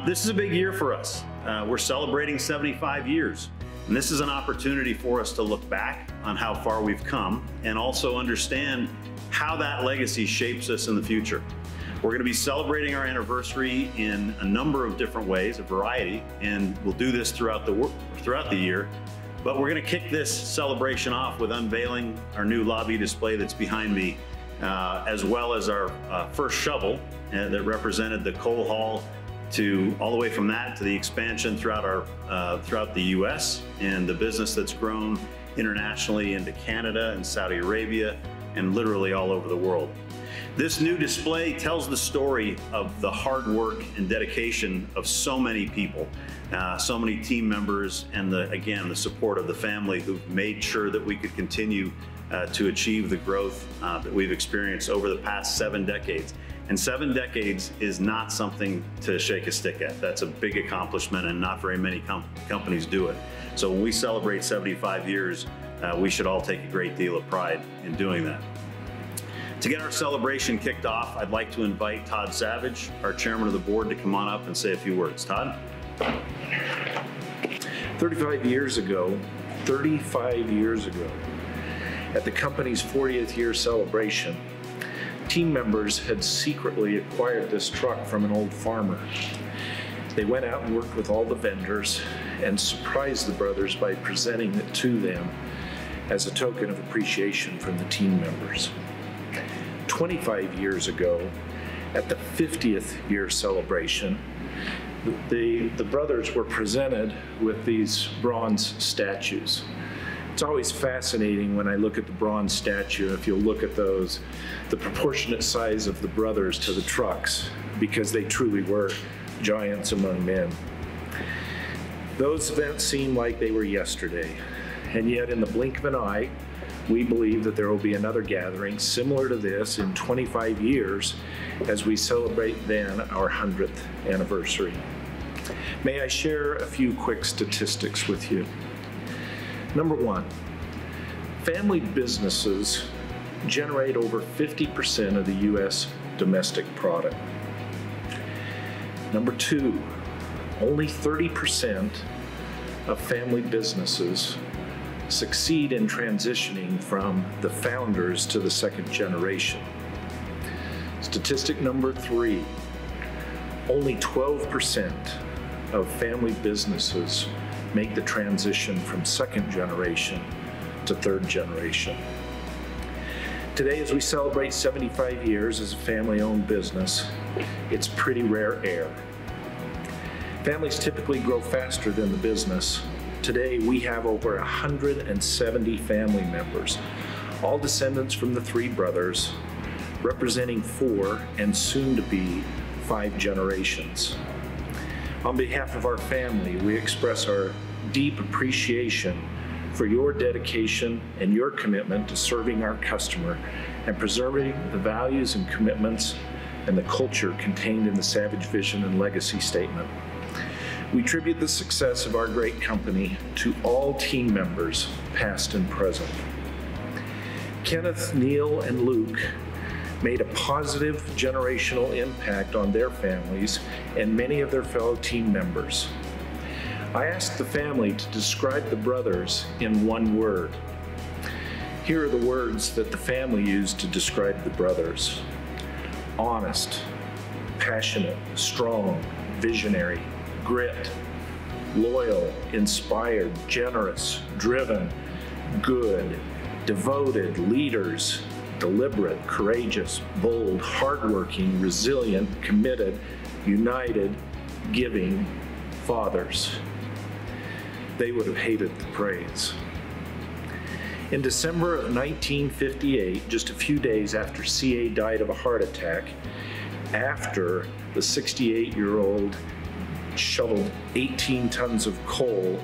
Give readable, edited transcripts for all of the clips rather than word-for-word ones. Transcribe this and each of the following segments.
This is a big year for us. We're celebrating 75 years. And this is an opportunity for us to look back on how far we've come and also understand how that legacy shapes us in the future. We're going to be celebrating our anniversary in a number of different ways, a variety, and we'll do this throughout the year. But we're going to kick this celebration off with unveiling our new lobby display that's behind me, as well as our first shovel that represented the coal haul all the way from that to the expansion throughout the U.S. and the business that's grown internationally into Canada and Saudi Arabia and literally all over the world. This new display tells the story of the hard work and dedication of so many people, so many team members, and again, the support of the family who've made sure that we could continue to achieve the growth that we've experienced over the past 7 decades. And 7 decades is not something to shake a stick at. That's a big accomplishment, and not very many companies do it. So when we celebrate 75 years, we should all take a great deal of pride in doing that. To get our celebration kicked off, I'd like to invite Todd Savage, our chairman of the board, to come on up and say a few words. Todd? 35 years ago, at the company's 40th year celebration, team members had secretly acquired this truck from an old farmer. They went out and worked with all the vendors and surprised the brothers by presenting it to them as a token of appreciation from the team members. 25 years ago, at the 50th year celebration, the brothers were presented with these bronze statues. It's always fascinating when I look at the bronze statue, if you'll look at those, the proportionate size of the brothers to the trucks, because they truly were giants among men. Those events seem like they were yesterday, and yet in the blink of an eye, we believe that there will be another gathering similar to this in 25 years as we celebrate then our 100th anniversary. May I share a few quick statistics with you? Number 1, family businesses generate over 50% of the U.S. domestic product. Number 2, only 30% of family businesses succeed in transitioning from the founders to the second generation. Statistic number 3, only 12% of family businesses make the transition from second generation to third generation. Today, as we celebrate 75 years as a family-owned business, it's pretty rare air. Families typically grow faster than the business. Today, we have over 170 family members, all descendants from the 3 brothers, representing 4 and soon to be 5 generations. On behalf of our family, we express our deep appreciation for your dedication and your commitment to serving our customer and preserving the values and commitments and the culture contained in the Savage Vision and Legacy Statement. We tribute the success of our great company to all team members, past and present. Kenneth, Neil, and Luke made a positive generational impact on their families and many of their fellow team members. I asked the family to describe the brothers in one word. Here are the words that the family used to describe the brothers: honest, passionate, strong, visionary, grit, loyal, inspired, generous, driven, good, devoted, leaders, deliberate, courageous, bold, hardworking, resilient, committed, united, giving, fathers. They would have hated the praise. In December of 1958, just a few days after C.A. died of a heart attack, after the 68-year-old shoveled 18 tons of coal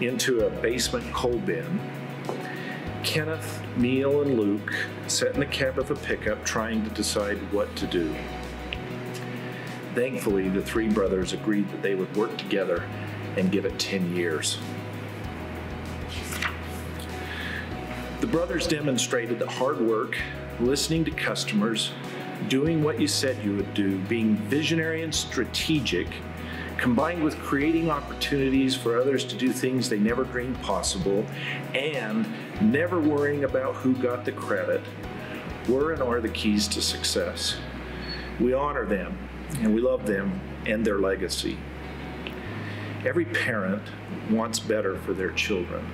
into a basement coal bin, Kenneth, Neil, and Luke sat in the cab of a pickup trying to decide what to do. Thankfully, the 3 brothers agreed that they would work together and give it 10 years. The brothers demonstrated that hard work, listening to customers, doing what you said you would do, being visionary and strategic, combined with creating opportunities for others to do things they never dreamed possible, and never worrying about who got the credit, were and are the keys to success. We honor them, and we love them and their legacy. Every parent wants better for their children.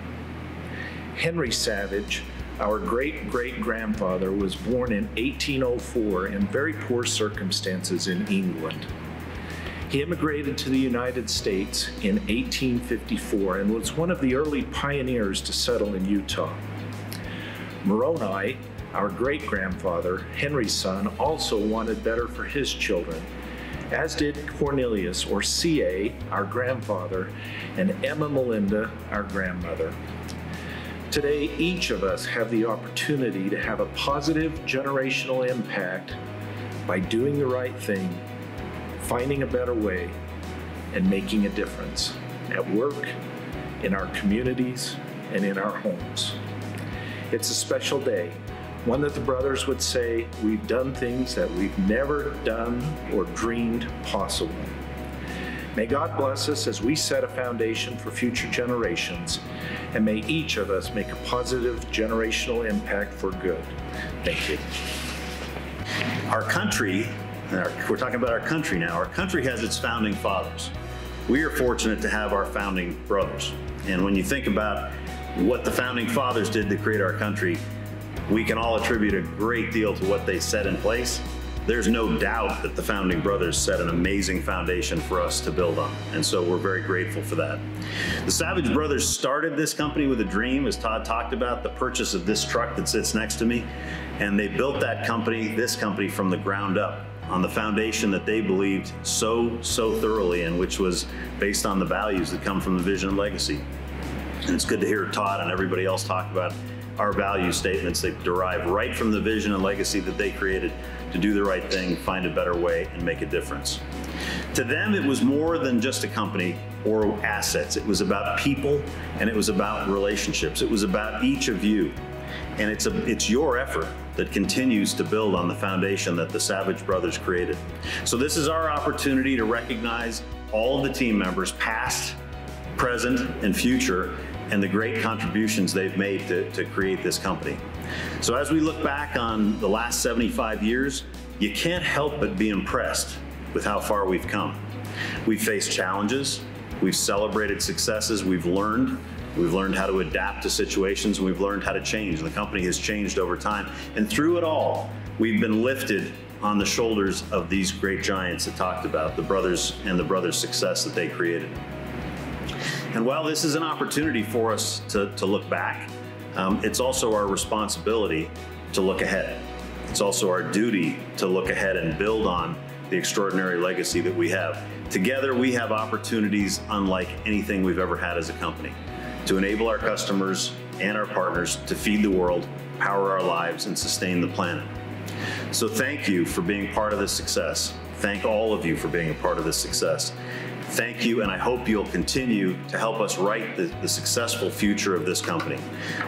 Henry Savage, our great-great-grandfather, was born in 1804 in very poor circumstances in England. He immigrated to the United States in 1854 and was one of the early pioneers to settle in Utah. Moroni, our great-grandfather, Henry's son, also wanted better for his children, as did Cornelius, or C.A., our grandfather, and Emma Melinda, our grandmother. Today, each of us have the opportunity to have a positive generational impact by doing the right thing, finding a better way, and making a difference at work, in our communities, and in our homes. It's a special day, one that the brothers would say we've done things that we've never done or dreamed possible. May God bless us as we set a foundation for future generations, and may each of us make a positive generational impact for good. Thank you. Our country, we're talking about our country now. Our country has its founding fathers. We are fortunate to have our founding brothers. And when you think about what the founding fathers did to create our country, we can all attribute a great deal to what they set in place. There's no doubt that the founding brothers set an amazing foundation for us to build on, and so we're very grateful for that. The Savage brothers started this company with a dream, as Todd talked about, the purchase of this truck that sits next to me, and they built that company, this company, from the ground up on the foundation that they believed so thoroughly in, which was based on the values that come from the vision and legacy. And it's good to hear Todd and everybody else talk about our value statements that derive right from the vision and legacy that they created to do the right thing, find a better way, and make a difference. To them, it was more than just a company or assets. It was about people, and it was about relationships. It was about each of you. And it's your effort that continues to build on the foundation that the Savage brothers created. So this is our opportunity to recognize all of the team members, past, present, and future, and the great contributions they've made to create this company. So as we look back on the last 75 years, you can't help but be impressed with how far we've come. We've faced challenges, we've celebrated successes, we've learned how to adapt to situations, and we've learned how to change. The company has changed over time. And through it all, we've been lifted on the shoulders of these great giants that talked about, the brothers and the brothers' success that they created. And while this is an opportunity for us to look back, it's also our responsibility to look ahead. It's also our duty to look ahead and build on the extraordinary legacy that we have. Together, we have opportunities unlike anything we've ever had as a company to enable our customers and our partners to feed the world, power our lives, and sustain the planet. So thank you for being part of this success. Thank all of you for being a part of this success. Thank you, and I hope you'll continue to help us write the successful future of this company.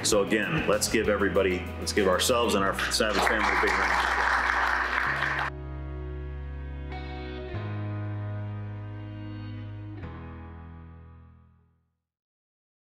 So again, let's give ourselves and our Savage family a big round of applause.